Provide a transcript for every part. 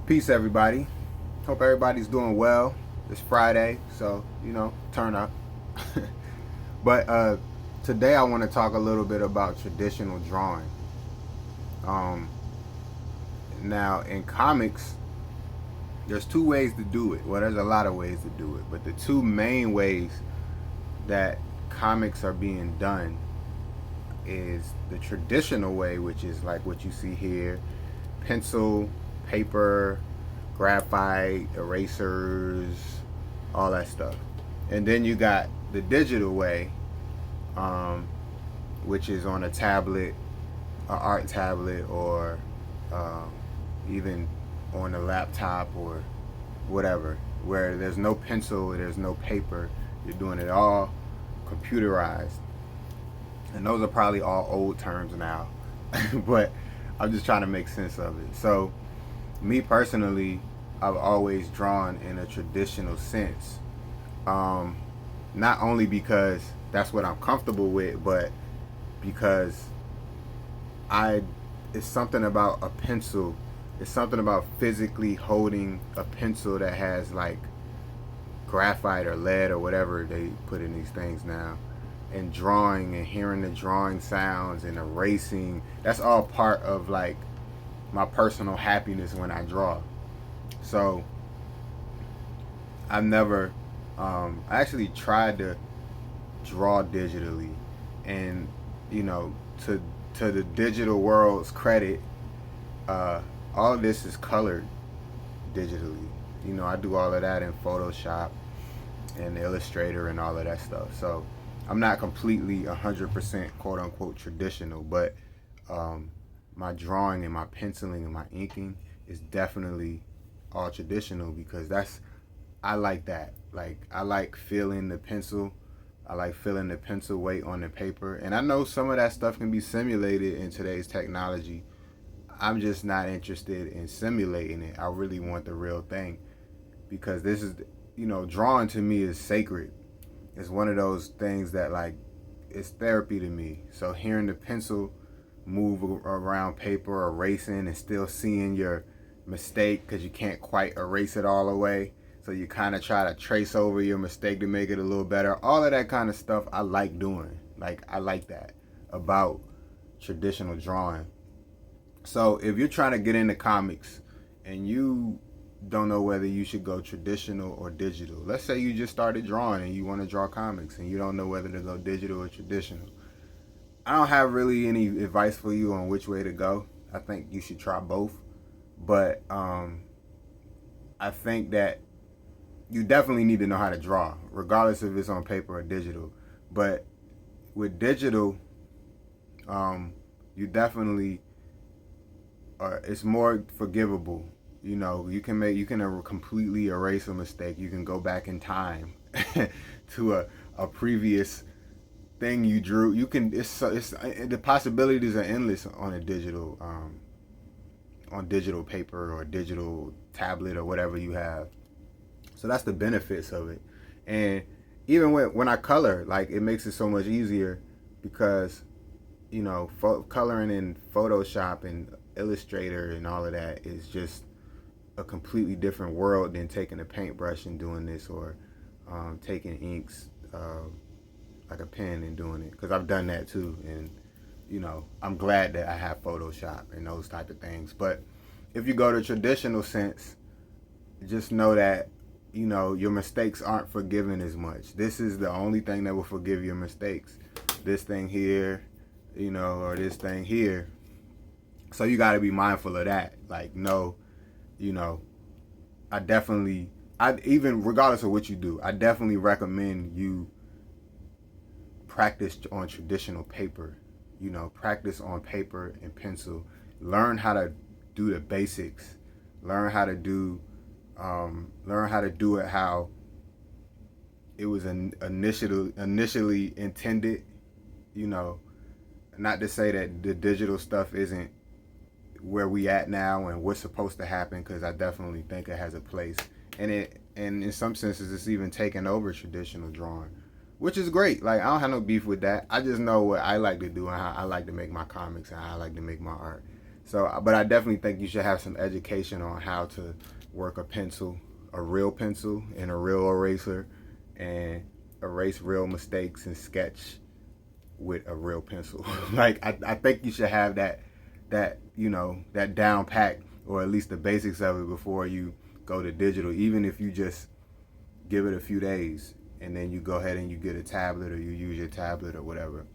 Peace, everybody. Hope everybody's doing well. It's Friday, so turn up. But today I want to talk a little bit about traditional drawing. Um, Now, in comics, there's two ways to do it. Well, there's a lot of ways to do it, but the two main ways that comics are being done is the traditional way, which is like what you see here: pencil, paper, graphite, erasers, all that stuff. And then you got the digital way, um, which is on a tablet, an art tablet, or um, even on a laptop or whatever, where there's no pencil, there's no paper. You're doing it all computerized. And those are probably all old terms now, but I'm just trying to make sense of it. So, me personally, I've always drawn in a traditional sense. Um, Not only because that's what I'm comfortable with, but because I it's something about a pencil. It's something about physically holding a pencil that has like graphite or lead or whatever they put in these things now, and drawing and hearing the drawing sounds and erasing. That's all part of like my personal happiness when I draw. So I've never I actually tried to draw digitally, and you know, to the digital world's credit, uh, all of this is colored digitally. I do all of that in Photoshop and Illustrator and all of that stuff. So I'm not completely 100% quote unquote traditional, but um, my drawing and my penciling and my inking is definitely all traditional because I like that. Like I like feeling the pencil. I like feeling the pencil weight on the paper. And I know some of that stuff can be simulated in today's technology. I'm just not interested in simulating it. I really want the real thing because this is, drawing to me is sacred. It's one of those things that like it's therapy to me. So hearing the pencil move around paper, erasing, and still seeing your mistake because you can't quite erase it all away. So you kind of try to trace over your mistake to make it a little better. All of that kind of stuff I like doing. Like I like that about traditional drawing. So if you're trying to get into comics and you don't know whether you should go traditional or digital, let's say you just started drawing and you want to draw comics and you don't know whether to go digital or traditional. I don't have really any advice for you on which way to go. I think you should try both. But I think that you definitely need to know how to draw, regardless if it's on paper or digital. But with digital, you definitely it's more forgivable. You can completely erase a mistake. You can go back in time to a previous thing you drew. You can it's the possibilities are endless on a digital paper or digital tablet or whatever you have. So that's the benefits of it. And even when I color, like it makes it so much easier because coloring in Photoshop and Illustrator and all of that is just a completely different world than taking a paintbrush and doing this, or taking inks like a pen and doing it. Because I've done that too, and I'm glad that I have Photoshop and those type of things. But if you go to traditional sense, just know that your mistakes aren't forgiven as much. This is the only thing that will forgive your mistakes. This thing here, or this thing here. So you got to be mindful of that. Like, no, I definitely, even regardless of what you do, I definitely recommend you practice on traditional paper. Practice on paper and pencil. Learn how to do the basics. Learn how to do it how it was initially intended. Not to say that the digital stuff isn't where we at now and what's supposed to happen, because I definitely think it has a place, and in some senses it's even taken over traditional drawing, which is great. Like I don't have no beef with that. I just know what I like to do and how I like to make my comics and how I like to make my art. So, but I definitely think you should have some education on how to work a pencil, a real pencil, and a real eraser, and erase real mistakes and sketch with a real pencil. Like I think you should have that that down pat, or at least the basics of it before you go to digital. Even if you just give it a few days and then you go ahead and you get a tablet or you use your tablet or whatever.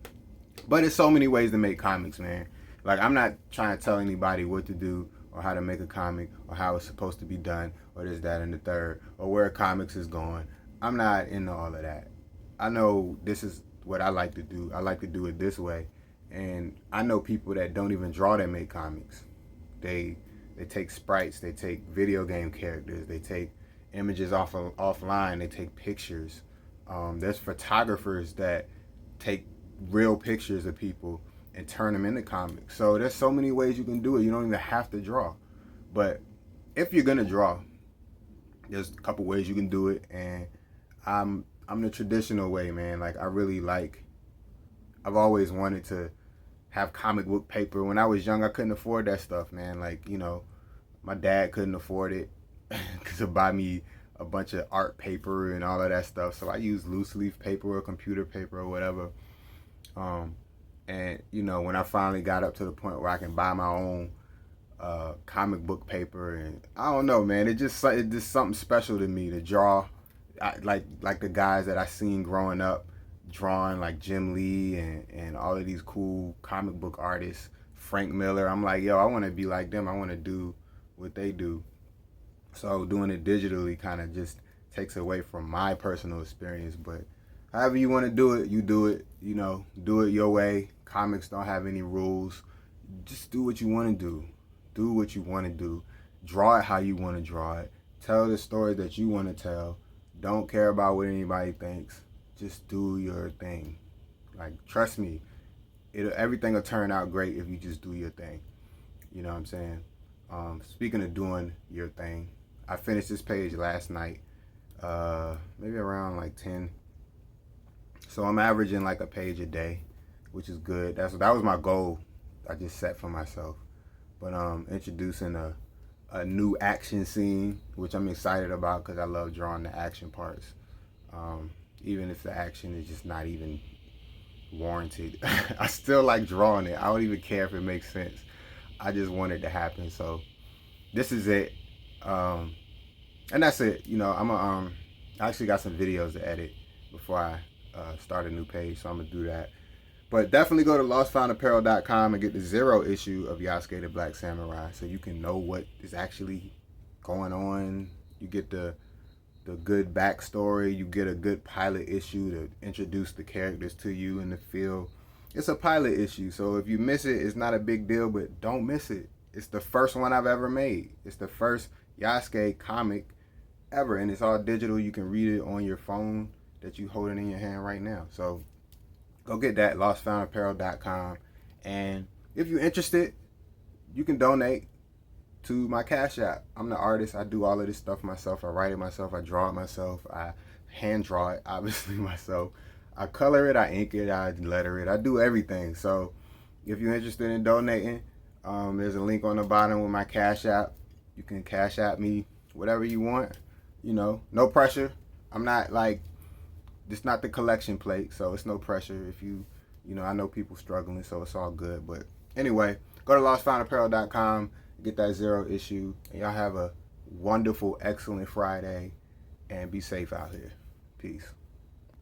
But there's so many ways to make comics, man. Like, I'm not trying to tell anybody what to do or how to make a comic or how it's supposed to be done or this, that, and the third or where comics is going. I'm not into all of that. I know this is what I like to do. I like to do it this way. And I know people that don't even draw that make comics. They take sprites, they take video game characters, they take images offline, they take pictures. There's photographers that take real pictures of people and turn them into comics. So there's so many ways you can do it. You don't even have to draw. But if you're gonna draw, there's a couple ways you can do it. And I'm the traditional way, man. Like, I've always wanted to have comic book paper. When I was young, I couldn't afford that stuff, man. Like, my dad couldn't afford it to buy me a bunch of art paper and all of that stuff. So I used loose leaf paper or computer paper or whatever. And when I finally got up to the point where I can buy my own comic book paper, and I don't know, man, it's just something special to me to draw. Like the guys that I seen growing up drawing, like Jim Lee and all of these cool comic book artists, Frank Miller. I'm like, yo, I want to be like them. I want to do what they do. So doing it digitally kind of just takes away from my personal experience. But however you want to do it, you do it. Do it your way. Comics don't have any rules. Just do what you want to do. Do what you want to do. Draw it how you want to draw it. Tell the stories that you want to tell. Don't care about what anybody thinks. Just do your thing. Like, trust me, everything will turn out great if you just do your thing. You know what I'm saying? Speaking of doing your thing, I finished this page last night, maybe around like 10. So I'm averaging like a page a day, which is good. That was my goal I just set for myself. But introducing a new action scene, which I'm excited about because I love drawing the action parts. Even if the action is just not even warranted. I still like drawing it. I don't even care if it makes sense. I just want it to happen. So this is it. And that's it. I actually got some videos to edit before I start a new page, so I'm gonna do that. But definitely go to lostfoundapparel.com and get the 0 issue of Yasuke the Black Samurai, so you can know what is actually going on. You get the good backstory. You get a good pilot issue to introduce the characters to you and the feel. It's a pilot issue, so if you miss it, it's not a big deal, but don't miss it. It's the first one I've ever made. It's the first Yasuke comic ever, and it's all digital. You can read it on your phone that you holding in your hand right now. So go get that, lostfoundapparel.com. And if you're interested, you can donate to my Cash App. I'm the artist. I do all of this stuff myself. I write it myself. I draw it myself. I hand draw it, obviously, myself. I color it. I ink it. I letter it. I do everything. So if you're interested in donating, there's a link on the bottom with my Cash App. You can Cash App me whatever you want. No pressure. I'm not like, it's not the collection plate, so it's no pressure. If I know people struggling, so it's all good. But anyway, go to lostfoundapparel.com, get that 0 issue, and y'all have a wonderful, excellent Friday, and be safe out here. Peace.